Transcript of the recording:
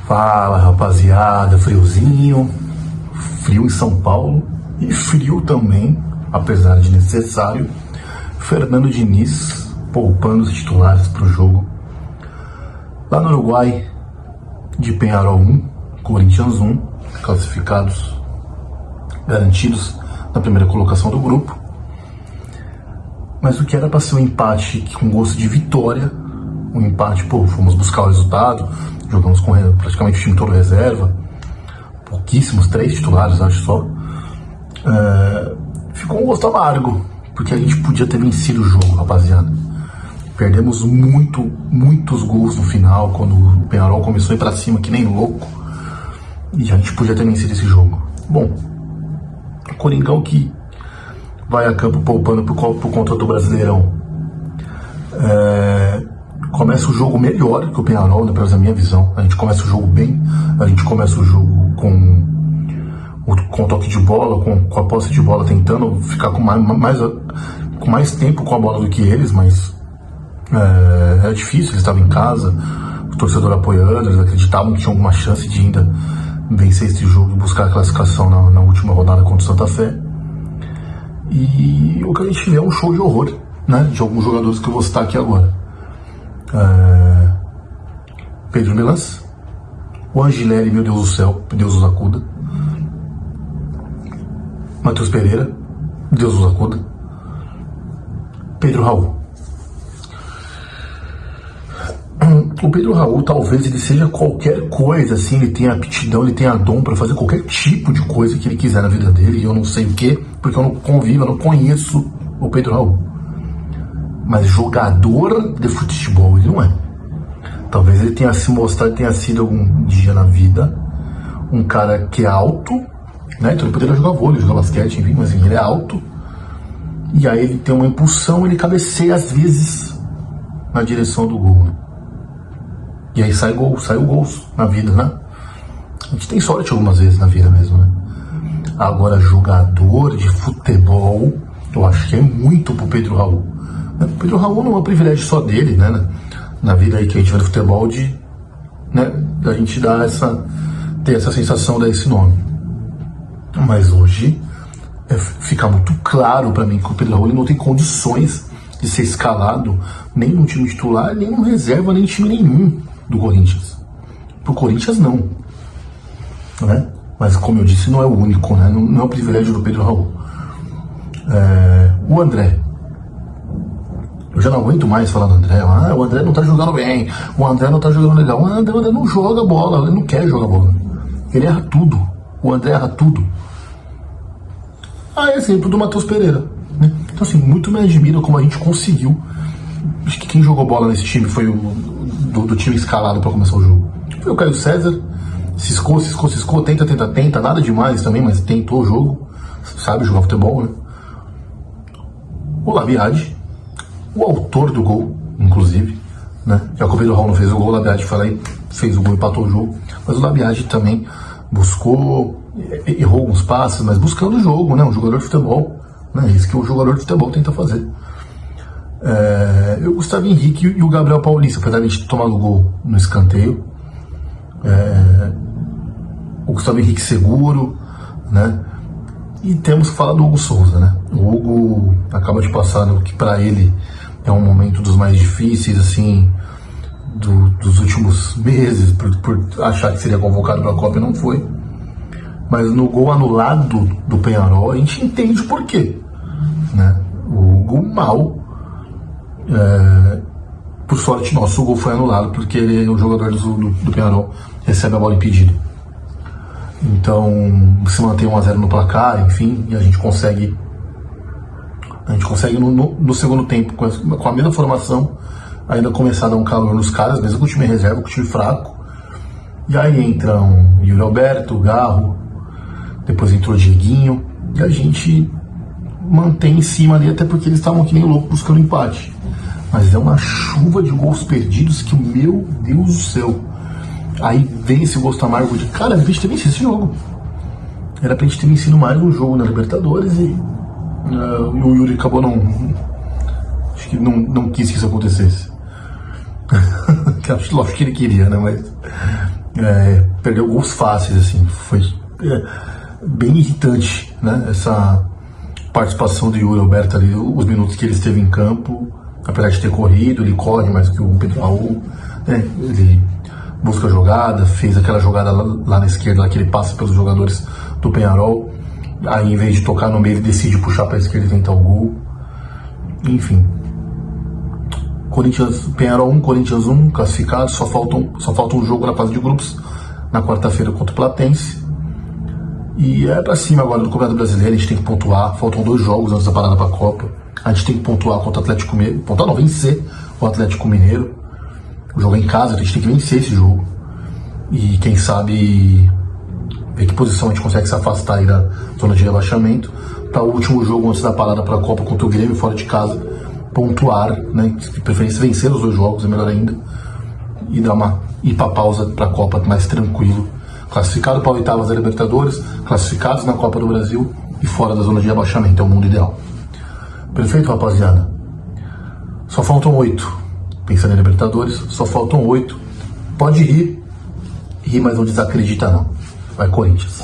Fala, rapaziada, friozinho, frio em São Paulo e frio também, apesar de necessário. Fernando Diniz poupando os titulares para o jogo. Lá no Uruguai, de Peñarol 1, Corinthians 1, classificados, garantidos na primeira colocação do grupo. Mas o que era para ser um empate com gosto de vitória, um empate, fomos buscar o resultado, jogamos com praticamente o time todo reserva, pouquíssimos, 3 titulares, acho só. Ficou um gosto amargo, porque a gente podia ter vencido o jogo, rapaziada. Perdemos muitos gols no final, quando o Peñarol começou a ir pra cima que nem louco, e a gente podia ter vencido esse jogo. Bom, o Coringão que vai a campo poupando por conta do Brasileirão, começa o jogo melhor que o Peñarol, né, pela minha visão. A gente começa o jogo bem, a gente começa o jogo com toque de bola, com a posse de bola, tentando ficar com mais tempo com a bola do que eles, mas era difícil, eles estavam em casa, o torcedor apoiando, eles acreditavam que tinham alguma chance de ainda vencer esse jogo e buscar a classificação na última rodada contra o Santa Fé. E o que a gente vê é um show de horror, né, de alguns jogadores que eu vou citar aqui agora. Pedro Melas, o Angileri, meu Deus do céu, Deus os acuda. Matheus Pereira, Deus os acuda. Pedro Raul. O Pedro Raul, talvez ele seja qualquer coisa, assim, ele tem aptidão, ele tem dom para fazer qualquer tipo de coisa que ele quiser na vida dele, e eu não sei o que, porque eu não convivo, eu não conheço o Pedro Raul. Mas jogador de futebol ele não é. Talvez ele tenha se mostrado, tenha sido algum dia na vida um cara que é alto, né? Então ele poderia jogar vôlei, jogar basquete, enfim, mas ele é alto. E aí ele tem uma impulsão, ele cabeceia às vezes na direção do gol, né? E aí sai gols na vida, né? A gente tem sorte algumas vezes na vida mesmo, né? Agora, jogador de futebol, eu acho que é muito pro Pedro Raul. O Pedro Raul não é um privilégio só dele, né? Na vida aí que a gente vê no futebol, da gente ter essa sensação, dar esse nome. Mas hoje fica muito claro para mim que o Pedro Raul ele não tem condições de ser escalado nem no time titular, nem no reserva, nem em time nenhum do Corinthians. Pro Corinthians não, né? Mas como eu disse, não é o único, né? Não é o privilégio do Pedro Raul. O André, eu já não aguento mais falar do André. O André não tá jogando bem, o André não tá jogando legal. O André não joga bola, ele não quer jogar bola. Ele erra tudo. O André erra tudo. Exemplo do Matheus Pereira, né? Então assim, muito me admira como a gente conseguiu. Acho que quem jogou bola nesse time foi do time escalado para começar o jogo. Foi o Caio César. Ciscou, tenta, nada demais também, mas tentou o jogo, sabe jogar futebol, né? O Labiade, o autor do gol, inclusive, né? Já que o Pedro Raul não fez o gol, o Labiade foi lá e fez o gol e empatou o jogo. Mas o Labiade também buscou, errou alguns passes, mas buscando o jogo, né? Um jogador de futebol, né? Isso que o jogador de futebol tenta fazer. O Gustavo Henrique e o Gabriel Paulista, apesar de a gente ter tomado o gol no escanteio. O Gustavo Henrique seguro, né? E temos que falar do Hugo Souza, né? O Hugo acaba de passar no que para ele é um momento dos mais difíceis, assim, dos últimos meses, por achar que seria convocado para a Copa e não foi. Mas no gol anulado do Peñarol, a gente entende por quê, né? O Hugo mal, por sorte nossa, o gol foi anulado porque o jogador do Peñarol recebe a bola impedida. Então se mantém 1-0 no placar, enfim, e a gente consegue no segundo tempo, com a mesma formação, ainda começar a dar um calor nos caras, mesmo com o time reserva, com o time fraco. E aí entram Yuri Alberto, Garro, depois entrou o Dieguinho, e a gente mantém em cima ali, até porque eles estavam que nem louco buscando empate. Mas é uma chuva de gols perdidos que, meu Deus do céu. Aí vem esse gosto amargo de, cara, a gente ter vencido esse jogo. Era pra gente ter vencido mais um jogo na Libertadores e o Yuri acabou acho que não quis que isso acontecesse. Lógico que ele queria, né? Mas perdeu gols fáceis, assim, foi bem irritante, né, essa participação do Yuri Alberto ali, os minutos que ele esteve em campo, apesar de ter corrido, ele corre mais que o Pedro Raul, né, ele busca a jogada, fez aquela jogada lá na esquerda, lá que ele passa pelos jogadores do Peñarol, aí em vez de tocar no meio ele decide puxar para a esquerda e tentar o gol, enfim. Peñarol 1, Corinthians 1, classificado, só falta um jogo na fase de grupos, na quarta-feira contra o Platense. E é pra cima agora do Campeonato Brasileiro, a gente tem que pontuar, faltam 2 jogos antes da parada pra Copa. A gente tem que pontuar contra o Atlético Mineiro, pontuar não, vencer o Atlético Mineiro. O jogo é em casa, a gente tem que vencer esse jogo. E quem sabe ver que posição a gente consegue se afastar aí da zona de rebaixamento. Para o último jogo antes da parada pra Copa contra o Grêmio, fora de casa, pontuar, né? De preferência vencer os 2 jogos, é melhor ainda. E ir pra pausa pra Copa mais tranquilo. Classificado para oitavas da Libertadores, classificados na Copa do Brasil e fora da zona de rebaixamento, é o mundo ideal. Perfeito, rapaziada? Só faltam 8. Pensando em Libertadores, só faltam 8. Pode rir, mas não desacredita não. Vai Corinthians.